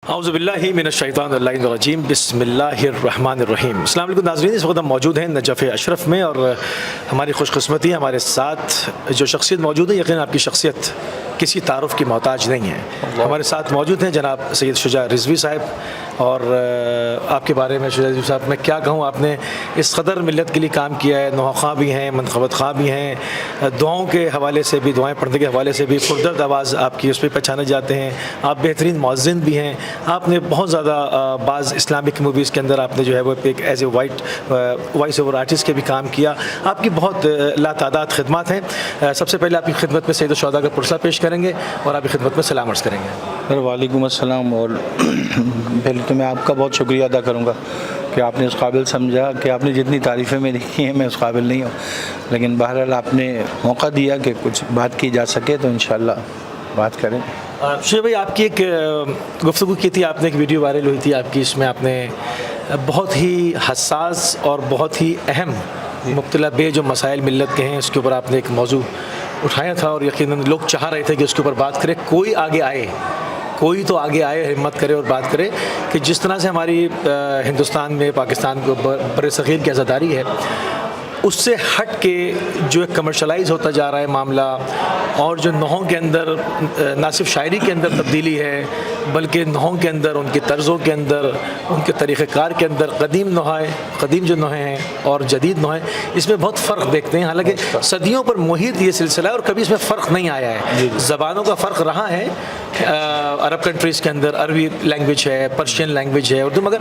اعوذ باللہ من الشیطان الرجیم بسم اللہ الرحمن الرحیم۔ السلام علیکم ناظرین، اس وقت ہم موجود ہیں نجف اشرف میں اور ہماری خوش قسمتی ہمارے ساتھ جو شخصیت موجود ہے، یقیناً آپ کی شخصیت کسی تعارف کی محتاج نہیں ہے۔ ہمارے ساتھ موجود ہیں جناب سید شجاع رضوی صاحب، اور آپ کے بارے میں شجاع رضوی صاحب میں کیا کہوں، آپ نے اس قدر ملت کے لیے کام کیا ہے، نوحہ خواہ بھی ہیں، منقبت خواہ بھی ہیں، دعاؤں کے حوالے سے بھی، دعائیں پڑھنے کے حوالے سے بھی پردرد آواز آپ کی اس پہ پہچانے جاتے ہیں، آپ بہترین مؤذن بھی ہیں، آپ نے بہت زیادہ بعض اسلامک موویز کے اندر آپ نے جو ہے وہ ایک as a voice over artist کے بھی کام کیا، آپ کی بہت لاتعداد خدمات ہیں۔ سب سے پہلے آپ کی خدمت میں سید الشہداء کا پرسہ پیش کریں گے اور آپ کی خدمت میں سلام عرض کریں گے۔ سر وعلیکم السلام، اور پہلے تو میں آپ کا بہت شکریہ ادا کروں گا کہ آپ نے اس قابل سمجھا کہ آپ نے جتنی تعریفیں میں لکھی ہیں میں اس قابل نہیں ہوں، لیکن بہرحال آپ نے موقع دیا کہ کچھ بات کی جا سکے تو انشاءاللہ بات کریں۔ شجاع بھائی، آپ کی ایک گفتگو کی تھی، آپ نے ایک ویڈیو وائرل ہوئی تھی آپ کی، اس میں آپ نے بہت ہی حساس اور بہت ہی اہم مبتلا بے جو مسائل ملت کے ہیں اس کے اوپر آپ نے ایک موضوع اٹھایا تھا، اور یقیناً لوگ چاہ رہے تھے کہ اس کے اوپر بات کرے، کوئی آگے آئے، کوئی تو آگے آئے، ہمت کرے اور بات کرے کہ جس طرح سے ہماری ہندوستان میں پاکستان کو بر صغیر کی عزاداری ہے، اس سے ہٹ کے جو ایک کمرشلائز ہوتا جا رہا ہے معاملہ، اور جو نوحوں کے اندر نہ صرف شاعری کے اندر تبدیلی ہے بلکہ نوحوں کے اندر، ان کی طرزوں کے اندر، ان کے طریقہ کار کے اندر قدیم جو نوحے ہیں اور جدید نوحے، اس میں بہت فرق دیکھتے ہیں۔ حالانکہ صدیوں پر محیط یہ سلسلہ ہے اور کبھی اس میں فرق نہیں آیا ہے۔ زبانوں کا فرق رہا ہے، عرب کنٹریز کے اندر عربی لینگویج ہے، پرشین لینگویج ہے، اردو، مگر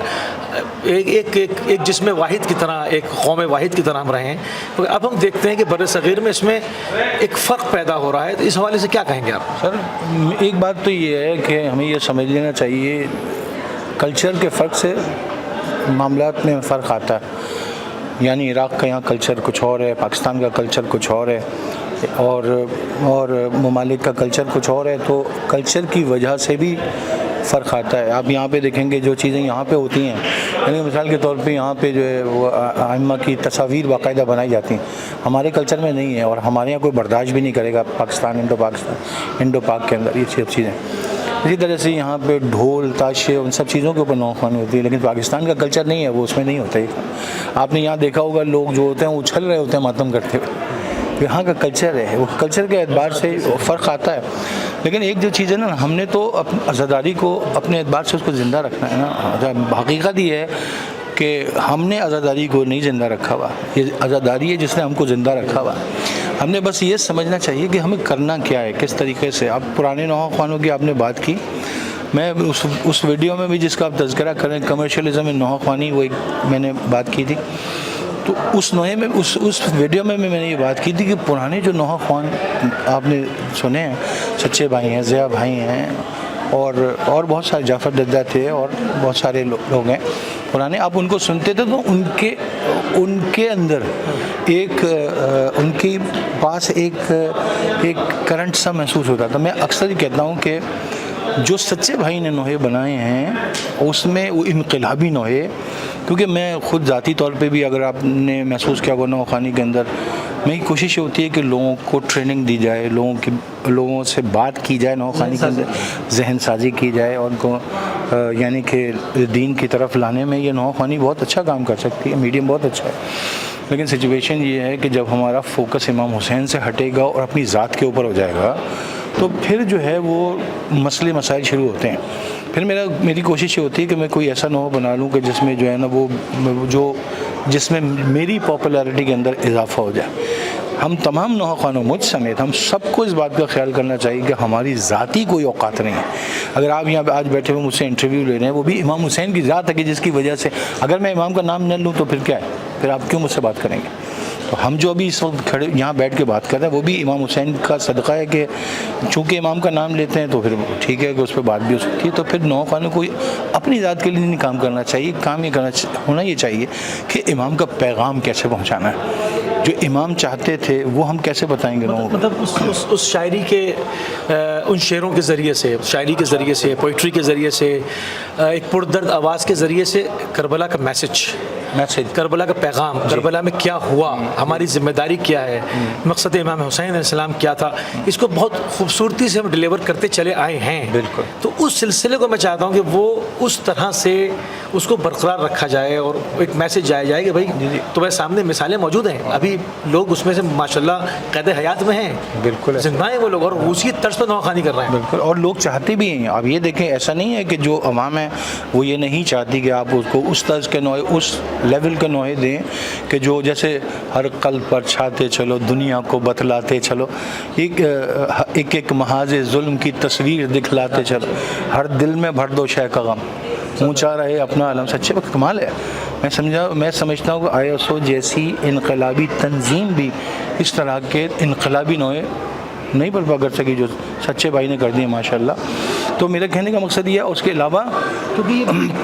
ایک جسم واحد کی طرح، ایک قوم واحد کی طرح ہم رہے ہیں۔ اب ہم دیکھتے ہیں کہ بر صغیر میں اس میں ایک فرق پیدا ہو رہا ہے، تو اس حوالے سے کیا کہیں گے آپ؟ سر ایک بات تو یہ ہے کہ ہمیں یہ سمجھ لینا چاہیے، کلچر کے فرق سے معاملات میں فرق آتا ہے، یعنی عراق کا یہاں کلچر کچھ اور ہے، پاکستان کا کلچر کچھ اور ہے، اور ممالک کا کلچر کچھ اور ہے، تو کلچر کی وجہ سے بھی فرق آتا ہے۔ آپ یہاں پہ دیکھیں گے جو چیزیں یہاں پہ ہوتی ہیں، یعنی مثال کے طور پہ یہاں پہ جو ہے وہ ائمہ کی تصاویر باقاعدہ بنائی جاتی ہیں، ہمارے کلچر میں نہیں ہے، اور ہمارے یہاں کوئی برداشت بھی نہیں کرے گا انڈو پاک کے اندر یہ سب چیزیں۔ اسی طرح سے یہاں پہ ڈھول تاشے ان سب چیزوں کے اوپر نوحہ خوانی ہوتی ہے، لیکن پاکستان کا کلچر نہیں ہے، وہ اس میں نہیں ہوتا ہے۔ آپ نے یہاں دیکھا ہوگا لوگ جو ہوتے ہیں وہ اچھل رہے ہوتے ہیں ماتم کرتے ہوئے، یہاں کا کلچر ہے، وہ کلچر کے اعتبار سے فرق آتا ہے۔ لیکن ایک جو چیز ہے نا، ہم نے تو عزاداری کو اپنے اعتبار سے اس کو زندہ رکھنا ہے نا۔ حقیقت یہ ہے کہ ہم نے عزاداری کو نہیں زندہ رکھا ہوا، یہ عزاداری ہے جس نے ہم کو زندہ رکھا ہوا۔ ہم نے بس یہ سمجھنا چاہیے کہ ہمیں کرنا کیا ہے، کس طریقے سے۔ اب پرانے نوحہ خوانوں کی آپ نے بات کی، میں اس ویڈیو میں بھی جس کا آپ تذکرہ کریں، کمرشلزم ان نوحہ خوانی، وہ ایک میں نے بات کی تھی، تو اس نوحے میں اس ویڈیو میں میں نے یہ بات کی تھی کہ پرانے جو نوحہ خوان آپ نے سنے ہیں، سچے بھائی ہیں، ضیاء بھائی ہیں، اور بہت سارے جعفر ددہ تھے، اور بہت سارے لوگ ہیں پرانے، آپ ان کو سنتے تھے تو ان کے اندر ان کے پاس ایک کرنٹ سا محسوس ہوتا تھا۔ میں اکثر یہ کہتا ہوں کہ جو سچے بھائی نے نوحے بنائے ہیں اس میں وہ انقلابی نوحے، کیونکہ میں خود ذاتی طور پہ بھی، اگر آپ نے محسوس کیا ہوگا نوحہ خوانی کے اندر، میری کوشش ہوتی ہے کہ لوگوں کو ٹریننگ دی جائے، لوگوں سے بات کی جائے، نوحہ خوانی کے اندر ذہن سازی کی جائے، اور ان کو یعنی کہ دین کی طرف لانے میں یہ نوحہ خوانی بہت اچھا کام کر سکتی ہے، میڈیم بہت اچھا ہے۔ لیکن سچویشن یہ ہے کہ جب ہمارا فوکس امام حسین سے ہٹے گا اور اپنی ذات کے اوپر ہو جائے گا، تو پھر جو ہے وہ مسائل شروع ہوتے ہیں۔ پھر میری کوشش یہ ہوتی ہے کہ میں کوئی ایسا نوحہ بنا لوں کہ جس میں جو ہے نا جس میں میری پاپولیرٹی کے اندر اضافہ ہو جائے۔ ہم تمام نوحہ خوانوں، مجھ سمیت، ہم سب کو اس بات کا خیال کرنا چاہیے کہ ہماری ذاتی کوئی اوقات نہیں ہے۔ اگر آپ یہاں پہ آج بیٹھے ہوئے مجھ سے انٹرویو لے رہے ہیں، وہ بھی امام حسین کی ذات ہے کہ جس کی وجہ سے، اگر میں امام کا نام نہ لوں تو پھر کیا ہے، پھر آپ کیوں مجھ سے بات کریں گے؟ تو ہم جو ابھی اس وقت کھڑے یہاں بیٹھ کے بات کر رہے ہیں وہ بھی امام حسین کا صدقہ ہے کہ چونکہ امام کا نام لیتے ہیں تو پھر ٹھیک ہے کہ اس پہ بات بھی ہو سکتی ہے۔ تو پھر نوحہ خوانوں کو اپنی ذات کے لیے نہیں کام کرنا چاہیے، کام یہ ہونا یہ چاہیے کہ امام کا پیغام کیسے پہنچانا ہے، جو امام چاہتے تھے وہ ہم کیسے بتائیں گے لوگوں کو۔ مطلب اس شاعری کے ان شعروں کے ذریعے سے، شاعری کے ذریعے سے، پوئٹری کے ذریعے سے، ایک پردرد آواز کے ذریعے سے کربلا کا میسج Message. کربلا کا پیغام، کربلا میں کیا ہوا، ہماری ذمہ داری کیا ہے، مقصد امام حسین علیہ السلام کیا تھا، اس کو بہت خوبصورتی سے ہم ڈیلیور کرتے چلے آئے ہیں. بالکل. تو اس سلسلے کو میں چاہتا ہوں کہ وہ اس طرح سے اس کو برقرار رکھا جائے اور ایک میسج جائے کہ بھائی تمہارے سامنے مثالیں موجود ہیں، ابھی لوگ اس میں سے ماشاءاللہ قید حیات میں ہیں، بالکل زندہ ہیں وہ لوگ، اور اسی طرز پر نواخوانی کر رہے ہیں. بالکل. اور لوگ چاہتے بھی ہیں. اب یہ دیکھیں ایسا نہیں ہے کہ جو عوام ہے وہ یہ نہیں چاہتی کہ آپ اس کو اس طرز کے نوعے، اس لیول کے نوعے دیں کہ جو جیسے ہر قلب پر چھاتے چلو، دنیا کو بتلاتے چلو، ایک ایک محاذ ظلم کی تصویر دکھلاتے چلو، ہر دل میں بھر دو شے کا غم، اونچا رہے اپنا علم. سچے وقت کمال ہے. میں سمجھتا ہوں کہ ISO جیسی انقلابی تنظیم بھی اس طرح کے انقلابی نوعے نہیں برپا کر سکی جو سچے بھائی نے کر دیے ماشاءاللہ. تو میرا کہنے کا مقصد یہ ہے، اس کے علاوہ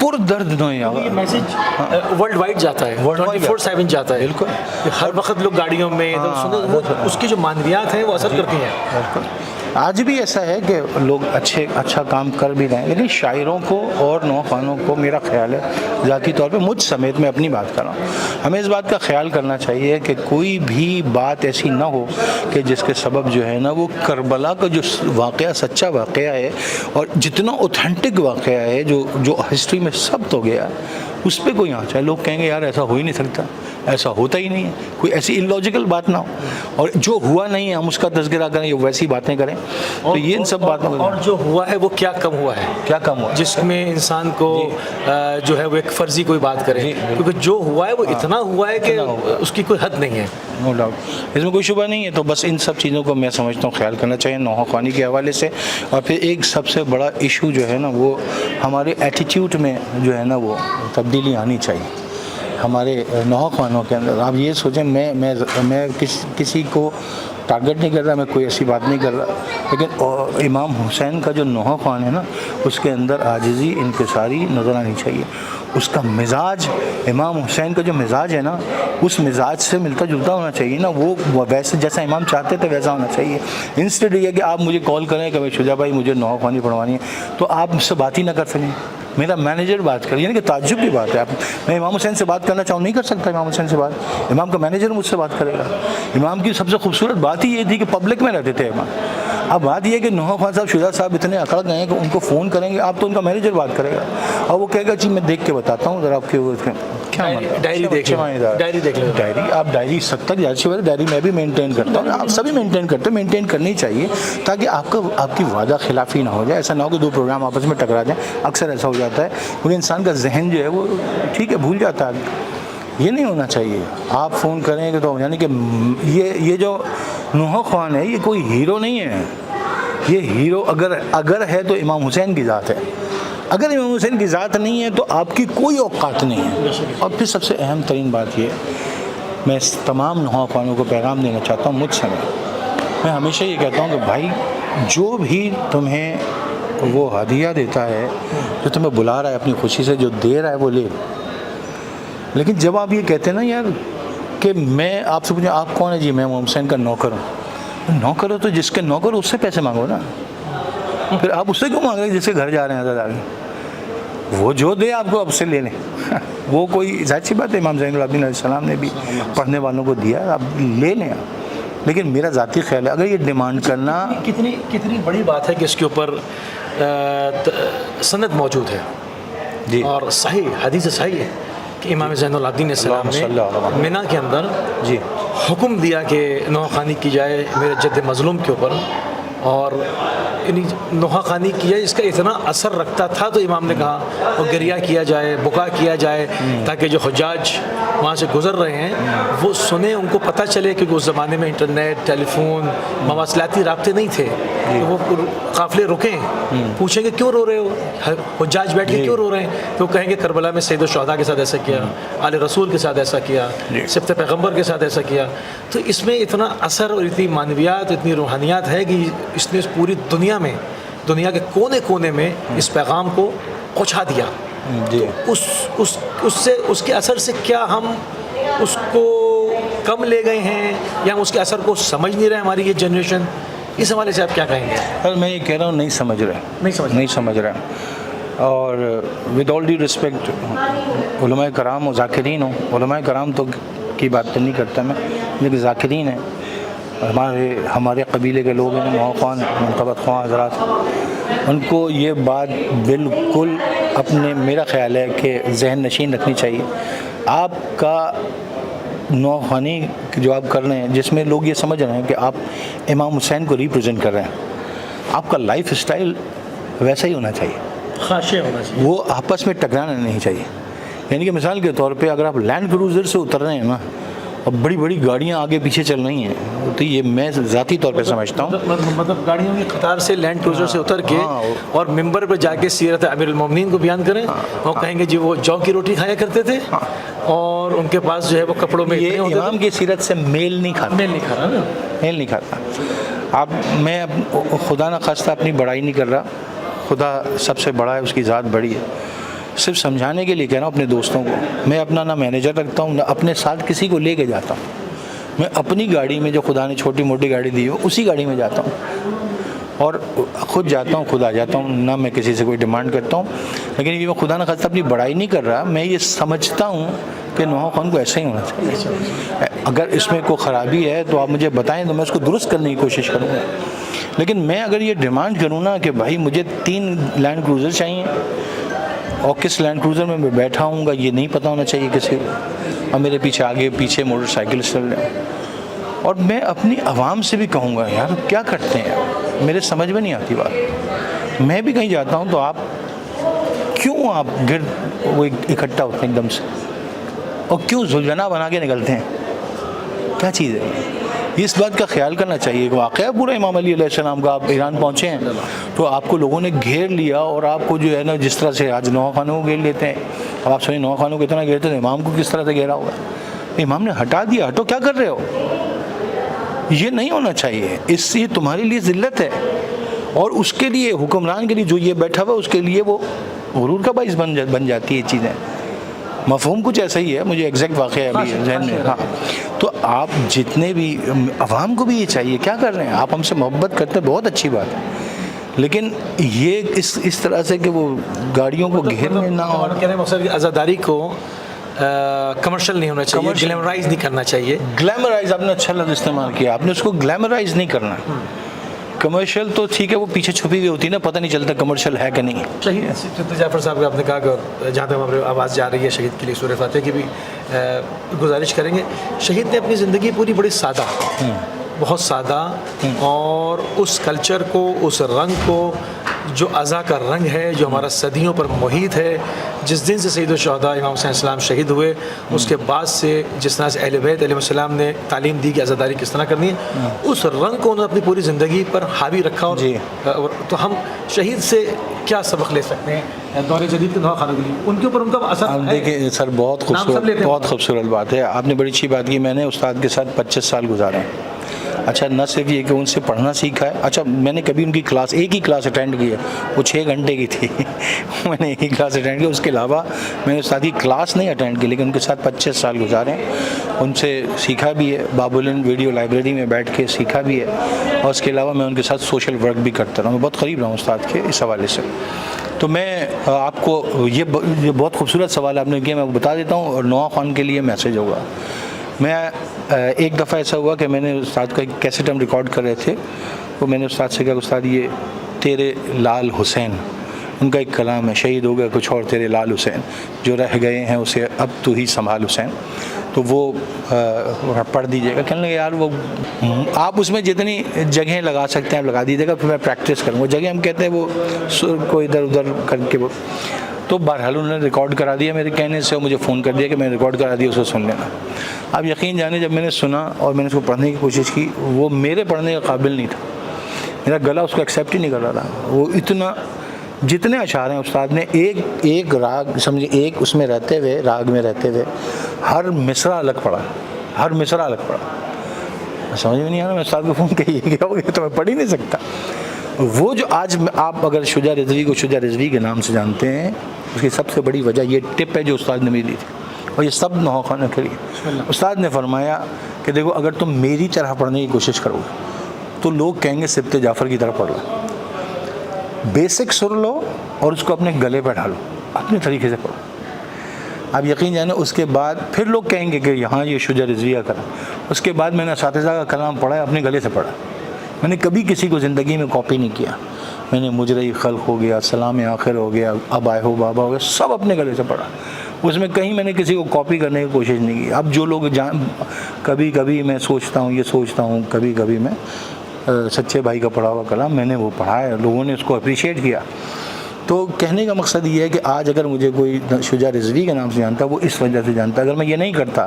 پر درد نوعے یہ میسج ورلڈ وائڈ جاتا ہے، 24/7 جاتا ہے. بالکل. ہر وقت لوگ گاڑیوں میں اس کی جو معنویات ہیں وہ اثر کرتی ہیں. بالکل. آج بھی ایسا ہے کہ لوگ اچھا کام کر بھی رہے ہیں، لیکن شاعروں کو اور نوخوانوں کو میرا خیال ہے ذاتی طور پہ مجھ سمیت میں اپنی بات کر رہا ہوں، ہمیں اس بات کا خیال کرنا چاہیے کہ کوئی بھی بات ایسی نہ ہو کہ جس کے سبب جو ہے نا وہ کربلا کا جو واقعہ سچا واقعہ ہے اور جتنا اوتھینٹک واقعہ ہے جو ہسٹری میں ثبت ہو گیا اس پہ کوئی آنچ ہے. لوگ کہیں گے یار ایسا ہو ہی نہیں سکتا، ایسا ہوتا ہی نہیں ہے، کوئی ایسی انلاجیکل بات نہ ہو، اور جو ہوا نہیں ہے ہم اس کا تذکرہ کریں یا ویسی باتیں کریں. تو یہ ان سب باتوں اور جو ہوا ہے وہ کیا کم ہوا ہے، کیا کم ہوا جس میں انسان کو جو ہے وہ ایک فرضی کوئی بات کرے، کیونکہ جو ہوا ہے وہ اتنا ہوا ہے کہ اس کی کوئی حد نہیں ہے. نو ڈاؤٹ، اس میں کوئی شبہ نہیں ہے. تو بس ان سب چیزوں کو میں سمجھتا ہوں خیال کرنا چاہیے نوخوانی کے حوالے سے. اور پھر ایک سب سے بڑا ایشو جو ہے نا وہ ہمارے ایٹیٹیوڈ میں جو ہے نا وہ تبدیلی آنی چاہیے ہمارے نوخوانوں کے اندر. آپ یہ سوچیں، میں کسی کو ٹارگٹ نہیں کر رہا، میں کوئی ایسی بات نہیں کر رہا، لیکن امام حسین کا جو نوحہ خوان ہے نا اس کے اندر عاجزی انکساری نظر آنی چاہیے. اس کا مزاج، امام حسین کا جو مزاج ہے نا اس مزاج سے ملتا جلتا ہونا چاہیے نا. وہ ویسے جیسا امام چاہتے تھے ویسا ہونا چاہیے. انسٹیڈ یہ کہ آپ مجھے کال کریں کہ شجاع بھائی مجھے نوحہ خوانی پڑھوانی ہے تو آپ مجھ سے بات ہی نہ کر سکیں، میرا مینیجر بات کرے. یعنی کہ تعجب کی بات ہے. میں امام حسین سے بات کرنا چاہوں نہیں کر سکتا امام حسین سے بات، امام کا مینیجر مجھ سے بات کرے گا. امام کی سب سے خوبصورت بات ہی یہ تھی کہ پبلک میں رہتے تھے امام. اب بات یہ ہے کہ نوحہ خوان صاحب، شجاع صاحب اتنے اکڑ گئے ہیں کہ ان کو فون کریں گے آپ تو ان کا مینیجر بات کرے گا اور وہ کہے گا جی میں دیکھ کے بتاتا ہوں ذرا آپ کے کیا ڈائری دیکھ لیں. ڈائری آپ ڈائری سب تک جاتی ہے، ڈائری میں بھی مینٹین کرتا ہوں، آپ سبھی مینٹین کرتے ہیں، مینٹین کرنی چاہیے تاکہ آپ کی وعدہ خلافی نہ ہو جائے. ایسا نہ ہو کہ دو پروگرام آپس میں ٹکرا جائیں. اکثر ایسا ہو جاتا ہے کیونکہ انسان کا ذہن جو ہے وہ ٹھیک ہے بھول جاتا ہے. یہ نہیں ہونا چاہیے. آپ فون کریں گے تو یعنی کہ یہ جو نوحہ خوان ہے یہ کوئی ہیرو نہیں ہے. یہ ہیرو اگر ہے تو امام حسین کی ذات ہے. اگر امام حسین کی ذات نہیں ہے تو آپ کی کوئی اوقات نہیں ہے. اور پھر سب سے اہم ترین بات یہ میں تمام نوحہ خوانوں کو پیغام دینا چاہتا ہوں مجھ سے. میں ہمیشہ یہ کہتا ہوں کہ بھائی جو بھی تمہیں وہ ہدیہ دیتا ہے، جو تمہیں بلا رہا ہے اپنی خوشی سے، جو دے رہا ہے وہ لے. لیکن جب آپ یہ کہتے ہیں نا یار کہ میں آپ سے پوچھیں آپ کون ہے، جی میں امام حسین کا نوکر ہوں. نوکر ہو تو جس کے نوکر اس سے پیسے مانگو نا. پھر آپ اس سے کیوں مانگ رہے ہیں جس کے گھر جا رہے ہیں حضرت آگے؟ وہ جو دے آپ کو آپ سے لے لیں. وہ کوئی ظاہر سی بات ہے امام زین العابدین علیہ السلام نے بھی پڑھنے والوں کو دیا، آپ لے لیں. لیکن میرا ذاتی خیال ہے اگر یہ ڈیمانڈ کرنا، کتنی بڑی بات ہے کہ اس کے اوپر سند موجود ہے جی اور صحیح حدیث صحیح ہے کہ امام زین العابدین علیہ السلام نے مینا کے اندر جی حکم دیا کہ نوحہ خوانی کی جائے میرے جد مظلوم کے اوپر، اور نوحہ خوانی کی جائے. اس کا اتنا اثر رکھتا تھا تو امام نے کہا وہ گریہ کیا جائے، بکا کیا جائے تاکہ جو حجاج وہاں سے گزر رہے ہیں وہ سنیں، ان کو پتہ چلے. کیونکہ اس زمانے میں انٹرنیٹ، ٹیلی فون، مواصلاتی رابطے نہیں تھے کہ وہ قافلے رکیں پوچھیں گے کیوں رو رہے ہو، حجاج بیٹھ کے کیوں رو رہے ہیں، تو کہیں گے کربلا میں سید الشہداء کے ساتھ ایسا کیا، آل رسول کے ساتھ ایسا کیا، سبط پیغمبر کے ساتھ ایسا کیا. تو اس میں اتنا اثر اور اتنی معنویات، اتنی روحانیات ہے کہ اس نے پوری دنیا کے کونے کونے میں اس پیغام کو پہنچا دیا. تو اس کے اثر سے کیا ہم اس کو کم لے گئے ہیں یا ہم اس کے اثر کو سمجھ نہیں رہے ہماری یہ جنریشن؟ اس حوالے سے آپ کیا کہیں گے؟ میں یہ کہہ رہا ہوں نہیں سمجھ رہے. اور ود آل ڈیو رسپیکٹ علماء کرام و ذاکرین ہوں، علماء کرام تو کی بات تو نہیں کرتا میں، لیکن ذاکرین ہیں، ہمارے قبیلے کے لوگ ہیں، خواہاں منقبت خواہاں حضرات، ان کو یہ بات بالکل اپنے میرا خیال ہے کہ ذہن نشین رکھنی چاہیے. آپ کا نوخوانی جو آپ کر رہے ہیں، جس میں لوگ یہ سمجھ رہے ہیں کہ آپ امام حسین کو ریپرزینٹ کر رہے ہیں، آپ کا لائف اسٹائل ویسا ہی ہونا چاہیے، خاشع ہونا چاہیے. وہ آپس میں ٹکرانا نہیں چاہیے. یعنی کہ مثال کے طور پہ اگر آپ لینڈ کروزر سے اتر رہے ہیں نا، اور بڑی بڑی گاڑیاں آگے پیچھے چل رہی ہیں، تو یہ میں ذاتی طور پہ سمجھتا ہوں مطلب گاڑیوں کی قطار سے لینڈ کروزر سے اتر کے اور ممبر پہ جا کے سیرت امیر المومنین کو بیان کریں اور کہیں گے جی وہ جو کی روٹی کھایا کرتے تھے اور ان کے پاس جو ہے وہ کپڑوں میں یہ امام کی سیرت سے میل نہیں کھاتا، میل نہیں کھا رہا نا، میل نہیں کھاتا. اب میں خدا نہ خواستہ اپنی بڑائی نہیں کر رہا، خدا سب سے بڑا ہے، اس کی ذات بڑی ہے. صرف سمجھانے کے لیے کہہ رہا ہوں اپنے دوستوں کو. میں اپنا نہ مینیجر رکھتا ہوں، نہ اپنے ساتھ کسی کو لے کے جاتا ہوں. میں اپنی گاڑی میں جو خدا نے چھوٹی موٹی گاڑی دی ہو اسی گاڑی میں جاتا ہوں، اور خود جاتا ہوں، خود آ جاتا ہوں. نہ میں کسی سے کوئی ڈیمانڈ کرتا ہوں. لیکن یہ میں خدا نہ خواستہ اپنی بڑائی نہیں کر رہا، میں یہ سمجھتا ہوں کہ نوحہ خان کو ایسا ہی ہونا چاہیے. اگر اس میں کوئی خرابی ہے تو آپ مجھے بتائیں تو میں اس کو درست کرنے کی کوشش کروں گا. لیکن میں اگر یہ ڈیمانڈ کروں نا کہ بھائی مجھے 3 لینڈ کروزر چاہیے اور کس لینڈ کروزر میں بیٹھا ہوں گا یہ نہیں پتہ ہونا چاہیے کسی کو، اور میرے پیچھے آگے پیچھے موٹر سائیکل چل رہے ہیں. اور میں اپنی عوام سے بھی کہوں گا یار کیا کرتے ہیں آپ، میرے سمجھ میں نہیں آتی بات. میں بھی کہیں جاتا ہوں تو آپ کیوں آپ گرد وہ اکٹھا ہوتے ہیں ایک دم سے، اور کیوں زلجھنا بنا کے نکلتے ہیں، کیا چیز ہے؟ اس بات کا خیال کرنا چاہیے کہ واقعہ پورا امام علی علیہ السلام کا، آپ ایران پہنچے ہیں تو آپ کو لوگوں نے گھیر لیا، اور آپ کو جو ہے نا جس طرح سے آج نوحہ خانوں کو گھیر لیتے ہیں، اب آپ سوچیں نوحہ خانوں کو اتنا گھیرتے تو امام کو کس طرح سے گھیرا ہوگا. امام نے ہٹا دیا، ہٹو کیا کر رہے ہو، یہ نہیں ہونا چاہیے. اس سے تمہارے لیے ذلت ہے، اور اس کے لیے حکمران کے لیے جو یہ بیٹھا ہوا اس کے لیے وہ غرور کا باعث بن جاتی ہے چیزیں. مفہوم کچھ ایسا ہی ہے، مجھے ایگزیکٹ واقعہ ہے ابھی ذہن میں. ہاں تو آپ جتنے بھی عوام کو بھی یہ چاہیے، کیا کر رہے ہیں آپ، ہم سے محبت کرتے ہیں بہت اچھی بات ہے، لیکن یہ اس طرح سے کہ وہ گاڑیوں کو گھیرنے نہ، اور کہنے مقصد کہ عزاداری کو کمرشل نہیں ہونا چاہیے، گلیمرائز نہیں کرنا چاہیے. گلیمرائز آپ نے اچھا لفظ استعمال کیا، آپ نے اس کو گلیمرائز نہیں کرنا. کمرشل تو ٹھیک ہے وہ پیچھے چھپی ہوئی ہوتی ہے نا، پتہ نہیں چلتا کمرشل ہے کہ نہیں. شہید جعفر صاحب کا آپ نے کہا کہ جہاں تک ہماری آواز جا رہی ہے شہید کے لیے سورہ فاتحہ کی بھی گزارش کریں گے. شہید نے اپنی زندگی پوری بڑی سادہ، بہت سادہ، اور اس کلچر کو، اس رنگ کو جو عزا کا رنگ ہے، جو ہمارا صدیوں پر محیط ہے، جس دن سے سید الشہداء امام حسین علیہ السلام شہید ہوئے اس کے بعد سے جس طرح سے اہل بیت علیہ السلام نے تعلیم دی کہ عزاداری کس طرح کرنی ہے، اس رنگ کو انہوں نے اپنی پوری زندگی پر حاوی رکھا. اور تو ہم شہید سے کیا سبق لے سکتے ہیں دور جدید کے نوحہ خانوں کے لیے، ان کے اوپر ان کا اثر ہے؟ دیکھیں سر بہت خوبصورت بات ہے، آپ نے بڑی اچھی بات کی. میں نے استاد کے ساتھ 25 سال گزارے ہیں. اچھا نہ صرف یہ کہ ان سے پڑھنا سیکھا ہے، اچھا میں نے کبھی ان کی کلاس ایک ہی کلاس اٹینڈ کی ہے، وہ 6 گھنٹے کی تھی میں نے ایک ہی کلاس اٹینڈ کی، اس کے علاوہ میں نے استاد کی کلاس نہیں اٹینڈ کی، لیکن ان کے ساتھ 25 سال گزارے ہیں. ان سے سیکھا بھی ہے، بابولن ویڈیو لائبریری میں بیٹھ کے سیکھا بھی ہے، اور اس کے علاوہ میں ان کے ساتھ سوشل ورک بھی کرتا رہا ہوں. میں بہت قریب رہا ہوں استاد کے اس حوالے سے. تو میں آپ کو یہ بہت خوبصورت سوال آپ نے کیا، میں بتا دیتا ہوں، اور نوحہ خان کے لیے میسیج ہوگا. میں ایک دفعہ ایسا ہوا کہ میں نے استاد کا ایک کیسٹ ہم ریکارڈ کر رہے تھے، تو میں نے استاد سے کہا استاد یہ تیرے لال حسین، ان کا ایک کلام ہے، شہید ہو گیا کچھ اور تیرے لال حسین، جو رہ گئے ہیں اسے اب تو ہی سنبھال حسین، تو وہ پڑھ دیجیے گا. کہنے لگے یار وہ آپ اس میں جتنی جگہیں لگا سکتے ہیں آپ لگا دیجیے گا، پھر میں پریکٹس کروں. وہ جگہ ہم کہتے ہیں وہ سر کو ادھر ادھر کر کے وہ، تو بہرحال انہوں نے ریکارڈ کرا دیا میرے کہنے سے، مجھے فون کر دیا کہ میں ریکارڈ کرا دیا، اسے سن لینا. آپ یقین جانے جب میں نے سنا اور میں نے اس کو پڑھنے کی کوشش کی، وہ میرے پڑھنے کا قابل نہیں تھا، میرا گلا اس کو ایکسیپٹ ہی نہیں کر رہا تھا. وہ اتنا جتنے اشعار ہیں استاد نے ایک راگ سمجھے، ایک اس میں رہتے ہوئے، راگ میں رہتے ہوئے ہر مصرع الگ پڑھا، ہر مصرع الگ پڑھا. سمجھ میں نہیں آ رہا، میں استاد کو فون کیا ہو گیا تو میں پڑھ ہی نہیں سکتا. وہ جو آج آپ اگر شجاع رضوی کو شجاع رضوی کے نام سے جانتے ہیں، اس کی سب سے بڑی وجہ یہ ٹپ ہے جو استاد نے مجھے دی تھی، اور یہ سب نوحہ خانوں کے لیے. استاد نے فرمایا کہ دیکھو اگر تم میری طرح پڑھنے کی کوشش کرو تو لوگ کہیں گے سبط جعفر کی طرح پڑھ لو، بیسک سر لو اور اس کو اپنے گلے پہ ڈالو، اپنے طریقے سے پڑھو. آپ یقین جانے اس کے بعد پھر لوگ کہیں گے کہ یہاں یہ شجاع رضوی کا کلام. اس کے بعد میں نے اساتذہ کا کلام پڑھا ہے، اپنے گلے سے پڑھا. میں نے کبھی کسی کو زندگی میں کاپی نہیں کیا. میں نے مجرئی خلق ہو گیا، سلام آخر ہو گیا، اب آئے ہو بابا ہو گیا، سب اپنے گلے سے پڑھا. اس میں کہیں میں نے کسی کو کاپی کرنے کی کوشش نہیں کی. اب جو لوگ کبھی کبھی میں سوچتا ہوں کبھی کبھی میں سچے بھائی کا پڑھا ہوا کلام میں نے وہ پڑھا ہے، لوگوں نے اس کو اپریشیٹ کیا. تو کہنے کا مقصد یہ ہے کہ آج اگر مجھے کوئی شجاع رضوی کے نام سے جانتا وہ اس وجہ سے جانتا. اگر میں یہ نہیں کرتا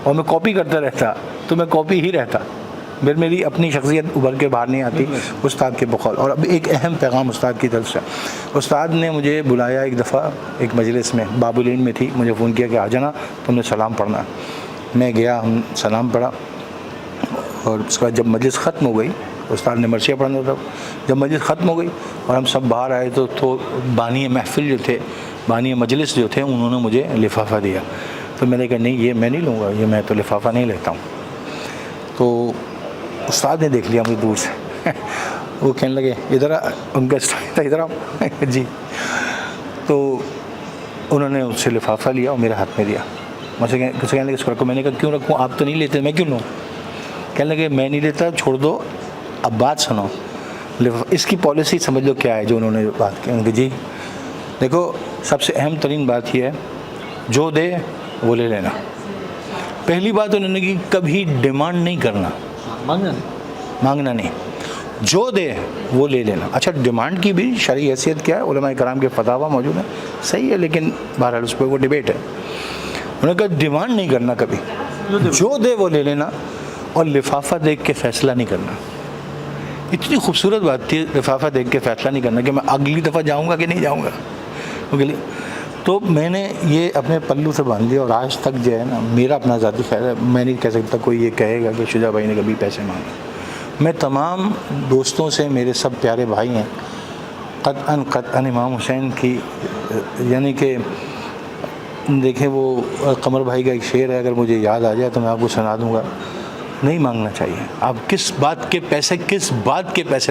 اور میں کاپی کرتا رہتا تو میں کاپی ہی رہتا، میری اپنی شخصیت ابھر کے باہر نہیں آتی استاد کے بقول. اور اب ایک اہم پیغام استاد کی طرف سے. استاد نے مجھے بلایا ایک دفعہ ایک مجلس میں، باب العلم میں تھی، مجھے فون کیا کہ آ جانا، تم نے سلام پڑھنا. میں گیا، ہم سلام پڑھا، اور اس کے بعد جب مجلس ختم ہو گئی، استاد نے مرثیہ پڑھنا تھا. جب مجلس ختم ہو گئی اور ہم سب باہر آئے تو بانی محفل جو تھے، بانی مجلس جو تھے، انہوں نے مجھے لفافہ دیا. تو میں نے کہا نہیں، یہ میں نہیں لوں گا، یہ میں تو لفافہ نہیں لیتا ہوں. تو استاد نے دیکھ لیا مجھے دور سے. وہ کہنے لگے ادھر ان کا اسٹائل تھا، ادھر آؤ جی. تو انہوں نے اس سے لفافہ لیا اور میرے ہاتھ میں دیا. مجھ سے کہنے لگے اس کو رکھو. میں نے کہا کیوں رکھوں، آپ تو نہیں لیتے، میں کیوں لوں؟ کہنے لگے میں نہیں لیتا، چھوڑ دو. اب بات سنو، اس کی پالیسی سمجھ لو کیا ہے جو انہوں نے بات کی. ان کی جی دیکھو، سب سے اہم ترین بات یہ ہے جو دے وہ لے لینا. پہلی بات انہوں نے کی کبھی ڈیمانڈ نہیں کرنا، مانگنا نہیں، جو دے وہ لے لینا. اچھا جو کی بھی شرعی حیثیت کیا ہے، علماء کرام کے فتاویٰ موجود ہیں، صحیح ہے، لیکن بہرحال اس پہ وہ ڈیبیٹ ہے. انہوں نے کہا ڈیمانڈ نہیں کرنا کبھی، جو دے وہ لے لینا، اور لفافہ دیکھ کے فیصلہ نہیں کرنا. اتنی خوبصورت بات تھی، لفافہ دیکھ کے فیصلہ نہیں کرنا کہ میں اگلی دفعہ جاؤں گا کہ نہیں جاؤں گا. تو میں نے یہ اپنے پلو سے باندھ لیا. اور آج تک جو ہے نا، میرا اپنا ذاتی خیال ہے، میں نہیں کہہ سکتا کوئی یہ کہے گا کہ شجاع بھائی نے کبھی پیسے مانگے. میں تمام دوستوں سے، میرے سب پیارے بھائی ہیں، قطعاً امام حسین کی، یعنی کہ دیکھیں وہ قمر بھائی کا ایک شعر ہے، اگر مجھے یاد آ جائے تو میں آپ کو سنا دوں گا. نہیں مانگنا چاہیے. آپ کس بات کے پیسے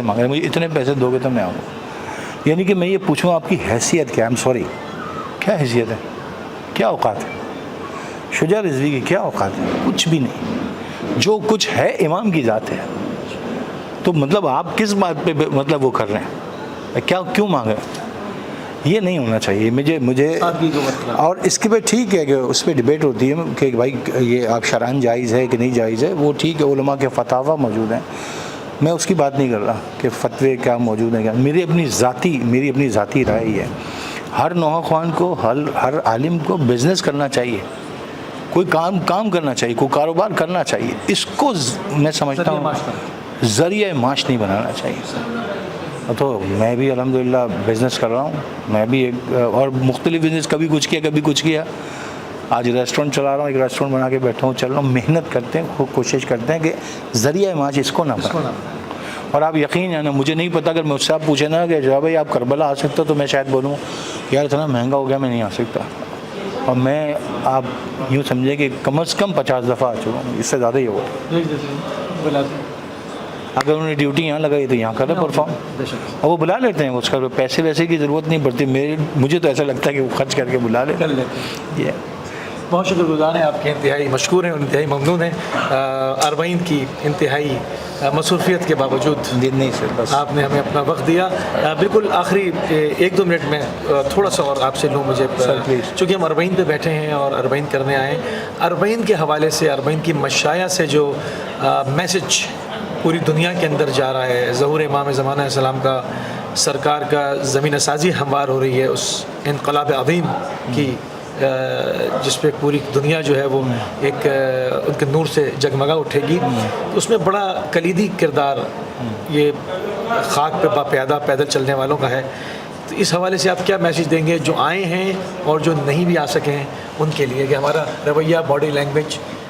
مانگ رہے ہیں؟ مجھے اتنے پیسے دو گے تو میں آؤں گا. یعنی کہ میں یہ پوچھوں آپ کی حیثیت کیا ہے؟ سوری، کیا حیثیت ہے، کیا اوقات ہے؟ شجاع رضوی کی کیا اوقات ہے؟ کچھ بھی نہیں. جو کچھ ہے امام کی ذات ہے. تو مطلب آپ کس بات پہ مطلب وہ کر رہے ہیں، کیا کیوں مانگ رہے ہیں؟ یہ نہیں ہونا چاہیے مجھے. اور اس کے پہ ٹھیک ہے کہ اس پہ ڈبیٹ ہوتی ہے کہ بھائی یہ آپ شرعاً جائز ہے کہ نہیں جائز ہے، وہ ٹھیک ہے، علماء کے فتاویٰ موجود ہیں، میں اس کی بات نہیں کر رہا کہ فتوے کیا موجود ہیں. کیا میری اپنی ذاتی رائے ہے، ہر نوحہ خوان کو، ہر عالم کو بزنس کرنا چاہیے، کوئی کام کرنا چاہیے، کوئی کاروبار کرنا چاہیے. اس کو میں سمجھتا ہوں ذریعہ معاش نہیں بنانا چاہیے. تو میں بھی الحمدللہ بزنس کر رہا ہوں، میں بھی ایک اور مختلف بزنس، کبھی کچھ کیا. آج ریسٹورنٹ چلا رہا ہوں، ایک ریسٹورنٹ بنا کے بیٹھا ہوں، چل رہا ہوں. محنت کرتے ہیں، کوشش کرتے ہیں کہ ذریعہ معاش اس کو نہ بنائیں. اور آپ یقین جانا، مجھے نہیں پتا، اگر مجھ سے آپ پوچھیں نا کہ جو بھائی آپ کربلا آ سکتے ہو، تو میں شاید بولوں یار اتنا مہنگا ہو گیا، میں نہیں آ سکتا. اور میں آپ یوں سمجھیں کہ کم از کم 50 دفعہ آ چکا ہوں، اس سے زیادہ ہی ہوگا. اگر انہوں نے ڈیوٹی یہاں لگائی تو یہاں کرے پرفارم، اور وہ بلا لیتے ہیں. اس کا پیسے ویسے کی ضرورت نہیں پڑتی. مجھے تو ایسا لگتا ہے کہ وہ خرچ کر کے بلا لیتے ہیں. بہت شکر گزار ہیں آپ کے، انتہائی مشکور ہیں، انتہائی ممنون ہیں. اربعین کی انتہائی مصروفیت کے باوجود نہیں سر، بس آپ نے ہمیں اپنا وقت دیا. بالکل آخری 1-2 منٹ میں تھوڑا سا اور آپ سے لوں. مجھے چونکہ ہم اربعین پہ بیٹھے ہیں اور اربعین کرنے آئے ہیں، اربعین کے حوالے سے، اربعین کی مشائع سے جو میسج پوری دنیا کے اندر جا رہا ہے، ظہور امام زمانہ السلام کا، سرکار کا زمین سازی ہموار ہو رہی ہے اس انقلاب عظیم کی، جس پہ پوری دنیا جو ہے وہ ایک ان کے نور سے جگمگا اٹھے گی. اس میں بڑا کلیدی کردار یہ خاک پہ باپیادہ پیدل چلنے والوں کا ہے. تو اس حوالے سے آپ کیا میسیج دیں گے جو آئے ہیں اور جو نہیں بھی آ سکے ہیں ان کے لیے، کہ ہمارا رویہ، باڈی لینگویج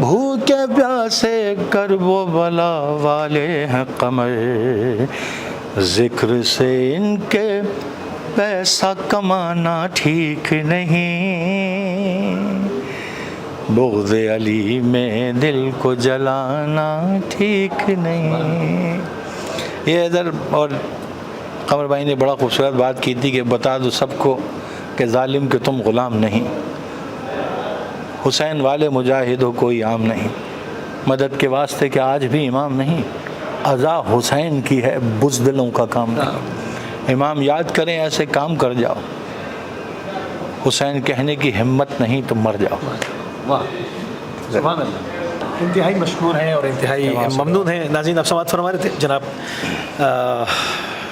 بھوکے پیاسے کرب و بلا والے ہیں قمر، ذکر سے ان کے پیسہ کمانا ٹھیک نہیں، بغض علی میں دل کو جلانا ٹھیک نہیں۔ یہ ادھر اور قمر بھائی نے بڑا خوبصورت بات کی تھی کہ بتا دو سب کو کہ ظالم کے تم غلام نہیں، حسین والے مجاہد ہو کوئی عام نہیں، مدد کے واسطے کہ آج بھی امام نہیں، عزا حسین کی ہے بزدلوں کا کام نہیں۔ امام یاد کریں ایسے کام کر جاؤ، حسین کہنے کی ہمت نہیں تو مر جاؤ۔ واہ سبحان اللہ، انتہائی مشکور ہیں اور انتہائی ممنون ہیں۔ ناظرین آپ سماعت فرما رہے تھے جناب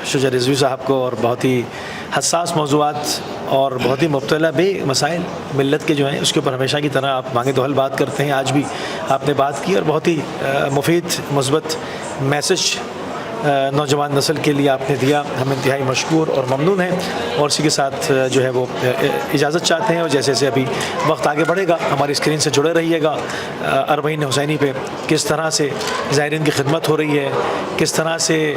شجاع رضوی صاحب کو، اور بہت ہی حساس موضوعات اور بہت ہی مبتلا بے مسائل ملت کے جو ہیں اس کے اوپر ہمیشہ کی طرح آپ مانگے تو حل بات کرتے ہیں۔ آج بھی آپ نے بات کی اور بہت ہی مفید مثبت میسج نوجوان نسل کے لیے آپ نے دیا، ہم انتہائی مشکور اور ممنون ہیں، اور اسی کے ساتھ جو ہے وہ اجازت چاہتے ہیں، اور جیسے جیسے ابھی وقت آگے بڑھے گا ہماری اسکرین سے جڑے رہیے گا۔ اربعین حسینی پہ کس طرح سے زائرین کی خدمت ہو رہی ہے، کس طرح سے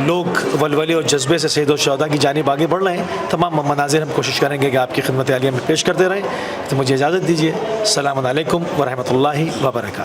لوگ ولولے اور جذبے سے سید الشہداء کی جانب آگے بڑھ رہے ہیں، تمام مناظر ہم کوشش کریں گے کہ آپ کی خدمت عالیہ میں پیش کرتے رہیں۔ تو مجھے اجازت دیجیے، السلام علیکم ورحمۃ اللہ وبرکاتہ۔